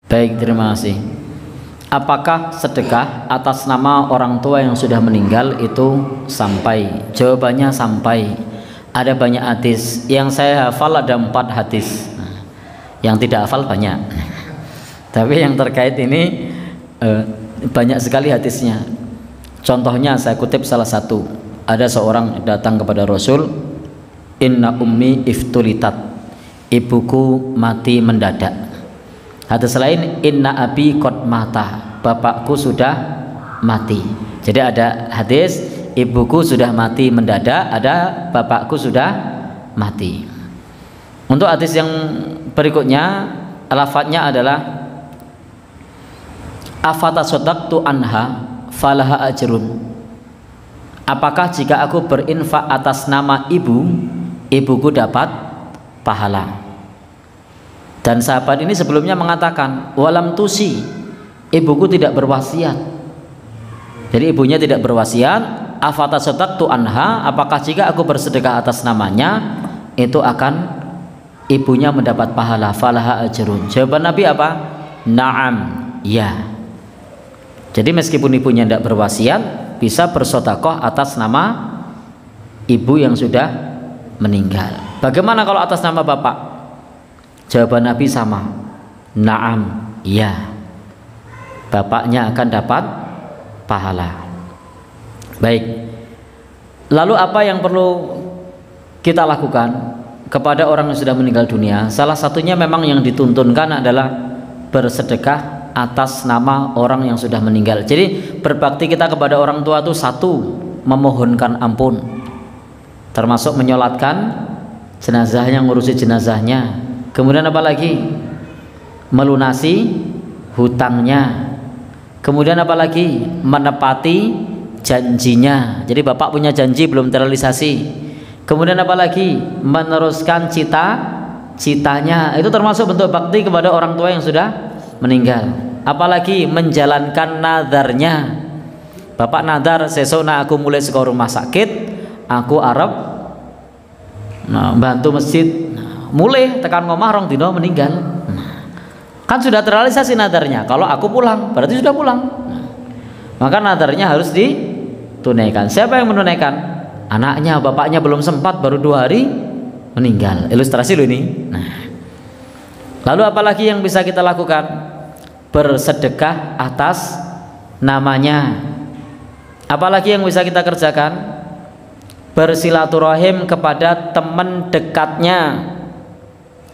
Baik, terima kasih. Apakah sedekah atas nama orang tua yang sudah meninggal itu sampai? Jawabannya sampai. Ada banyak hadis. Yang saya hafal ada 4 hadis. Yang tidak hafal banyak. Tapi yang terkait ini banyak sekali hadisnya. Contohnya saya kutip salah satu. Ada seorang datang kepada Rasul, "Inna ummi iftulitat." Ibuku mati mendadak. Hadis lain, "Inna abi qad mata." Bapakku sudah mati. Jadi ada hadis ibuku sudah mati mendadak, ada bapakku sudah mati. Untuk hadis yang berikutnya, lafadznya adalah "Afatasaddaqtu anha falaha ajrun." Apakah jika aku berinfak atas nama ibuku dapat pahala? Dan sahabat ini sebelumnya mengatakan, "Walam tusi." Ibuku tidak berwasiat. Jadi ibunya tidak berwasiat. "Afatasaddaqtu anha." Apakah jika aku bersedekah atas namanya itu akan ibunya mendapat pahala? Falaha ajrun. Jawaban Nabi apa? Na'am, ya. Jadi meskipun ibunya tidak berwasiat, bisa bersedekah atas nama ibu yang sudah meninggal. Bagaimana kalau atas nama bapak? Jawaban Nabi sama, na'am, ya. Bapaknya akan dapat pahala. Baik. Lalu apa yang perlu kita lakukan kepada orang yang sudah meninggal dunia? Salah satunya memang yang dituntunkan adalah bersedekah atas nama orang yang sudah meninggal. Jadi berbakti kita kepada orang tua itu satu, memohonkan ampun, termasuk menyolatkan jenazahnya, ngurusi jenazahnya. Kemudian apa lagi? Melunasi hutangnya. Kemudian apa lagi? Menepati janjinya. Jadi bapak punya janji belum terrealisasi. Kemudian apa lagi? Meneruskan citanya. Itu termasuk bentuk bakti kepada orang tua yang sudah meninggal. Apalagi menjalankan nadarnya. Bapak nadar, sesona aku mulai sekolah rumah sakit, aku arep bantu masjid. Mulai tekan ngomah rong dino meninggal. Kan sudah terrealisasi nadarnya. Kalau aku pulang, berarti sudah pulang. Maka nadarnya harus ditunaikan. Siapa yang menunaikan? Anaknya, bapaknya belum sempat, baru 2 hari meninggal. Ilustrasi loh ini. Lalu apalagi yang bisa kita lakukan? Bersedekah atas namanya. Apalagi yang bisa kita kerjakan? Bersilaturahim kepada teman dekatnya.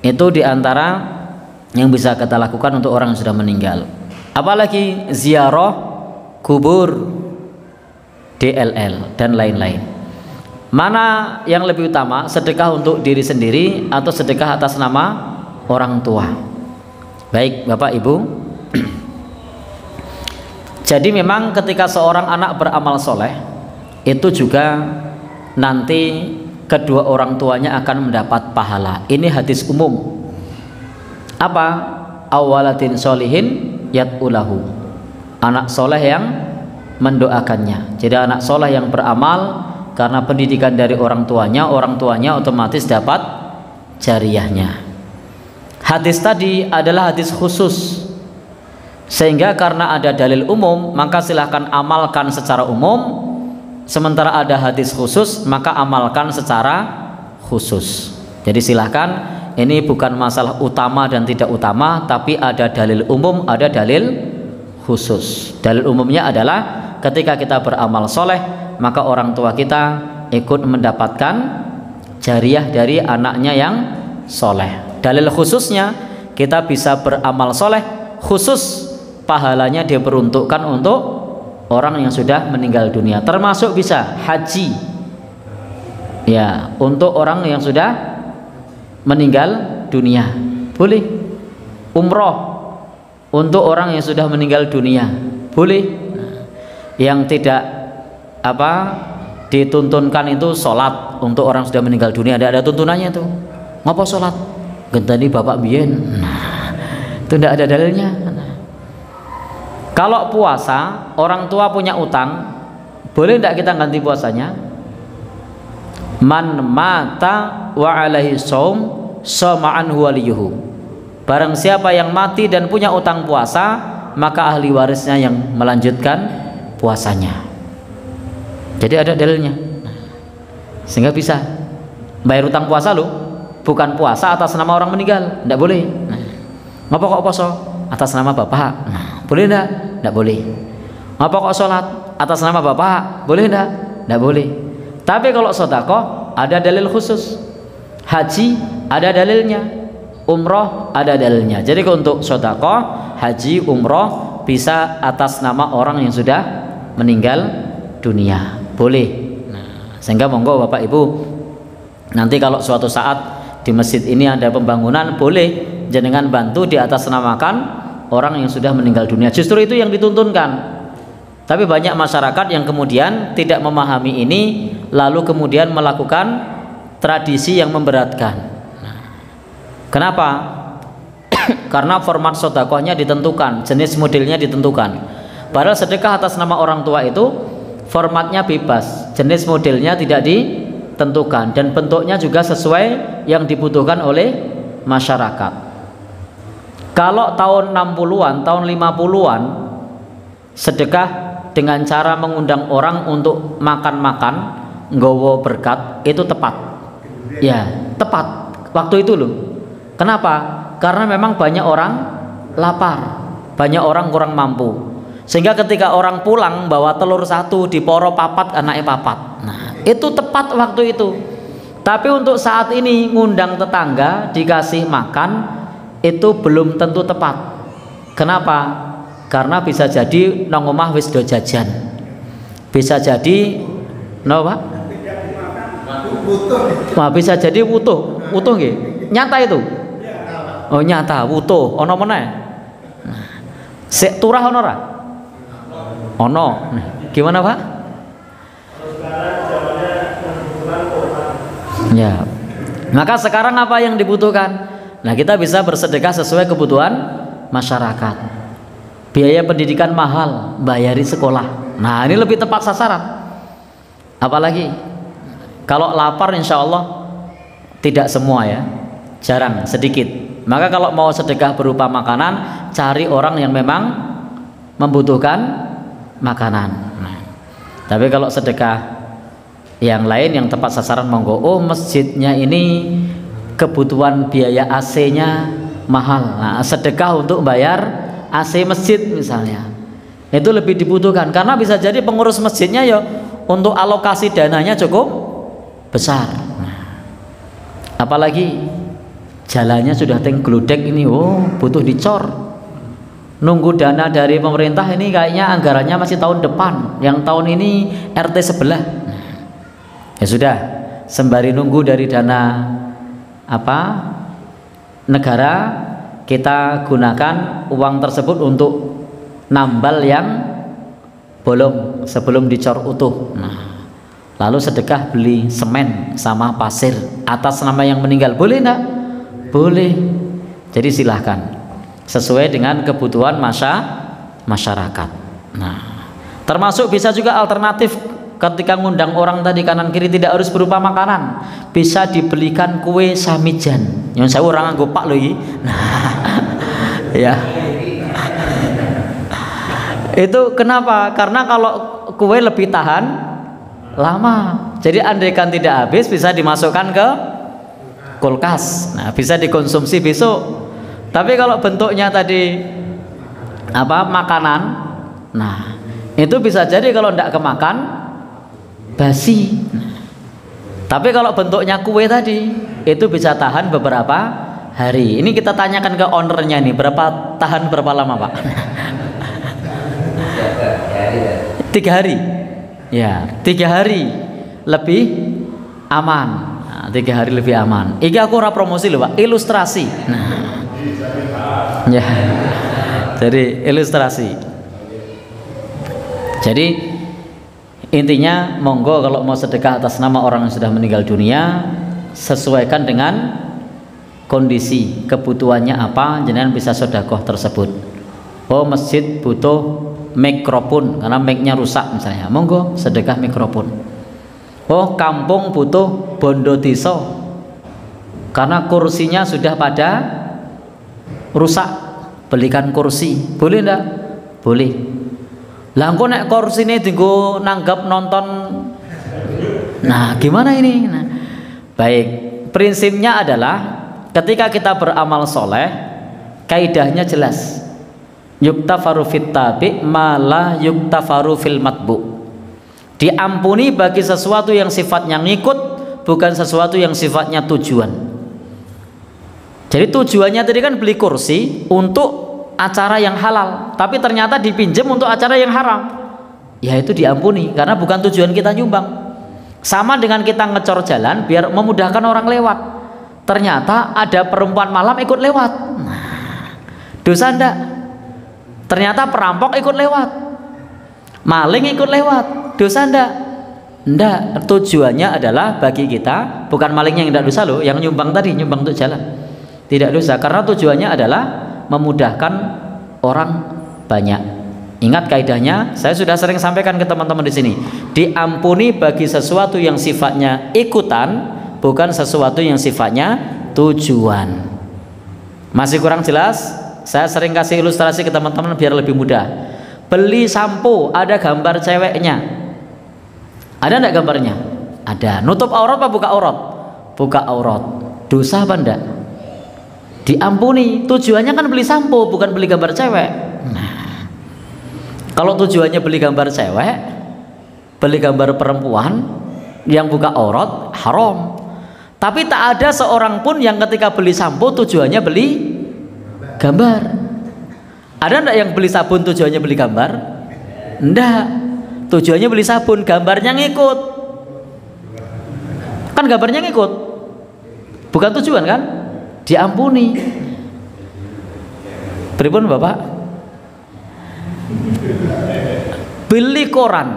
Itu diantara yang bisa kita lakukan untuk orang yang sudah meninggal. Apalagi ziarah kubur, DLL dan lain-lain. Mana yang lebih utama, sedekah untuk diri sendiri atau sedekah atas nama orang tua? Baik Bapak Ibu, jadi memang ketika seorang anak beramal soleh, itu juga nanti kedua orang tuanya akan mendapat pahala. Ini hadis umum. Apa? Awalatin solihin yad'ulahu. Anak soleh yang mendoakannya. Jadi anak soleh yang beramal karena pendidikan dari orang tuanya otomatis dapat jariyahnya. Hadis tadi adalah hadis khusus. Sehingga karena ada dalil umum, maka silahkan amalkan secara umum. Sementara ada hadis khusus, maka amalkan secara khusus. Jadi silahkan, ini bukan masalah utama dan tidak utama, tapi ada dalil umum, ada dalil khusus. Dalil umumnya adalah ketika kita beramal soleh, maka orang tua kita ikut mendapatkan jariyah dari anaknya yang soleh. Dalil khususnya, kita bisa beramal soleh, khusus pahalanya diperuntukkan untuk orang yang sudah meninggal dunia, termasuk bisa haji ya, untuk orang yang sudah meninggal dunia boleh, umroh untuk orang yang sudah meninggal dunia boleh. Yang tidak dituntunkan itu sholat untuk orang sudah meninggal dunia, ada tuntunannya tuh. Ngapa sholat? Gentani bapak biyen, itu tidak ada dalilnya. Kalau puasa, orang tua punya utang, boleh tidak kita ganti puasanya? Man mata wa alaihi shaum sama anhu waliyuhu. barang siapa yang mati dan punya utang puasa, maka ahli warisnya yang melanjutkan puasanya. Jadi ada dalilnya, sehingga bisa bayar utang puasa loh, bukan puasa atas nama orang meninggal, tidak boleh. Ngapa kok poso atas nama bapak? Boleh enggak? Tidak boleh. Ngapa kok sholat atas nama bapak? Boleh enggak? Tidak boleh. Tapi kalau sedekah ada dalil khusus, haji ada dalilnya, umroh ada dalilnya. Jadi untuk sedekah, haji, umroh bisa atas nama orang yang sudah meninggal dunia, boleh. Sehingga monggo Bapak Ibu, nanti kalau suatu saat di masjid ini ada pembangunan, boleh jenengan bantu di atas namakan orang yang sudah meninggal dunia. Justru itu yang dituntunkan. Tapi banyak masyarakat yang kemudian tidak memahami ini, lalu kemudian melakukan tradisi yang memberatkan. Kenapa? Karena format sedekahnya ditentukan, jenis modelnya ditentukan. Padahal sedekah atas nama orang tua itu formatnya bebas, jenis modelnya tidak ditentukan, dan bentuknya juga sesuai yang dibutuhkan oleh masyarakat. Kalau tahun 60-an, tahun 50-an, sedekah dengan cara mengundang orang untuk makan-makan, nggawa berkat, itu tepat. Ya, tepat waktu itu loh. Kenapa? Karena memang banyak orang lapar, banyak orang kurang mampu, sehingga ketika orang pulang bawa telur satu, diporo papat, anaknya papat. Nah, itu tepat waktu itu. Tapi untuk saat ini ngundang tetangga dikasih makan, itu belum tentu tepat. Kenapa? Karena bisa jadi nang omah wis do jajan, bisa jadi no Pak? Wah, bisa jadi wutuh nggih. Nyata itu. Oh nyata, wutuh. Ono meneh. Sik turah ono ora? Ono. Gimana Pak? Ya. Maka sekarang apa yang dibutuhkan? Nah, kita bisa bersedekah sesuai kebutuhan masyarakat. Biaya pendidikan mahal, bayari sekolah. Nah, ini lebih tepat sasaran. Apalagi kalau lapar, insya Allah tidak semua ya, jarang, sedikit. Maka kalau mau sedekah berupa makanan, cari orang yang memang membutuhkan makanan. Nah, tapi kalau sedekah yang lain yang tepat sasaran, monggo. Oh, masjidnya ini kebutuhan biaya AC-nya mahal. Nah, sedekah untuk bayar AC masjid misalnya, itu lebih dibutuhkan, karena bisa jadi pengurus masjidnya ya untuk alokasi dananya cukup besar. Nah, apalagi jalannya sudah tengglodek ini, oh butuh dicor, nunggu dana dari pemerintah ini kayaknya anggarannya masih tahun depan, yang tahun ini RT sebelah. Nah, ya sudah, sembari nunggu dari dana apa negara, kita gunakan uang tersebut untuk nambal yang bolong sebelum dicor utuh. Nah, lalu sedekah beli semen sama pasir atas nama yang meninggal, boleh enggak? Boleh. Jadi silahkan sesuai dengan kebutuhan masyarakat. Nah, termasuk bisa juga alternatif ketika ngundang orang tadi kanan kiri, tidak harus berupa makanan, bisa dibelikan kue samijan. Yang saya orang nganggo pak loh ini. Nah, ya. Itu kenapa? Karena kalau kue lebih tahan lama. Jadi andaikan tidak habis bisa dimasukkan ke kulkas. Nah, bisa dikonsumsi besok. Tapi kalau bentuknya tadi apa makanan, nah itu bisa jadi kalau tidak kemakan basi. Tapi kalau bentuknya kue tadi itu bisa tahan beberapa hari. Ini kita tanyakan ke ownernya nih, tahan berapa lama Pak? 3 hari. Ya, 3 hari lebih aman. Nah, 3 hari lebih aman. Iki aku ora promosi loh Pak, ilustrasi. Nah, ya, jadi ilustrasi. Jadi intinya monggo kalau mau sedekah atas nama orang yang sudah meninggal dunia, sesuaikan dengan kondisi kebutuhannya apa, jenengan bisa sedekah tersebut. Oh, masjid butuh mikrofon karena mic-nya rusak misalnya, monggo sedekah mikrofon. Oh, kampung butuh bondo desa karena kursinya sudah pada rusak, belikan kursi. Boleh ndak? Boleh. Lah engko nek kursine dienggo nanggap nonton. Nah, gimana ini? Nah, baik, prinsipnya adalah ketika kita beramal soleh, kaidahnya jelas. Yuktafaru fit tabi malah yuktafaru fil matbu. Diampuni bagi sesuatu yang sifatnya ngikut, bukan sesuatu yang sifatnya tujuan. Jadi tujuannya tadi kan beli kursi untuk acara yang halal, tapi ternyata dipinjam untuk acara yang haram, ya itu diampuni karena bukan tujuan kita nyumbang. Sama dengan kita ngecor jalan biar memudahkan orang lewat, ternyata ada perempuan malam ikut lewat, nah, dosa ndak? Ternyata perampok ikut lewat, maling ikut lewat, dosa ndak? Ndak. Tujuannya adalah bagi kita, bukan malingnya yang ndak dosa loh, yang nyumbang tadi, nyumbang untuk jalan tidak dosa, karena tujuannya adalah memudahkan orang banyak. Ingat kaidahnya, saya sudah sering sampaikan ke teman-teman di sini. Diampuni bagi sesuatu yang sifatnya ikutan, bukan sesuatu yang sifatnya tujuan. Masih kurang jelas? Saya sering kasih ilustrasi ke teman-teman biar lebih mudah. Beli sampo, ada gambar ceweknya. Ada enggak gambarnya? Ada. Nutup aurat apa buka aurat? Buka aurat. Dosa apa enggak? Diampuni. Tujuannya kan beli sampo, bukan beli gambar cewek. Nah, kalau tujuannya beli gambar cewek, beli gambar perempuan yang buka aurat, haram. Tapi tak ada seorang pun yang ketika beli sampo tujuannya beli gambar. Ada enggak yang beli sabun tujuannya beli gambar? Enggak. Tujuannya beli sabun, gambarnya ngikut. Kan gambarnya ngikut, bukan tujuan kan? Diampuni. Pripun Bapak? Beli koran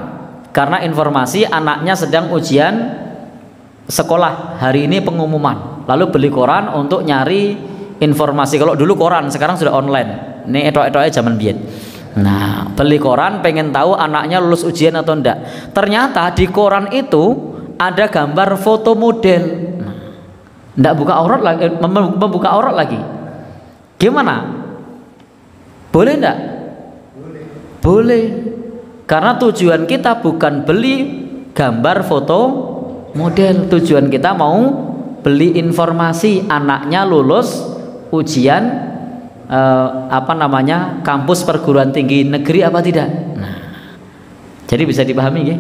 karena informasi anaknya sedang ujian sekolah, hari ini pengumuman, lalu beli koran untuk nyari informasi. Kalau dulu koran, sekarang sudah online. Ini etok-etoknya zaman biyen. Nah, beli koran pengen tahu anaknya lulus ujian atau enggak. Ternyata di koran itu ada gambar foto model. Nggak buka aurat lagi, membuka aurat lagi. Gimana? Boleh enggak? Boleh. Karena tujuan kita bukan beli gambar foto model. Tujuan kita mau beli informasi anaknya lulus ujian kampus perguruan tinggi negeri apa tidak. Nah, jadi bisa dipahami ya.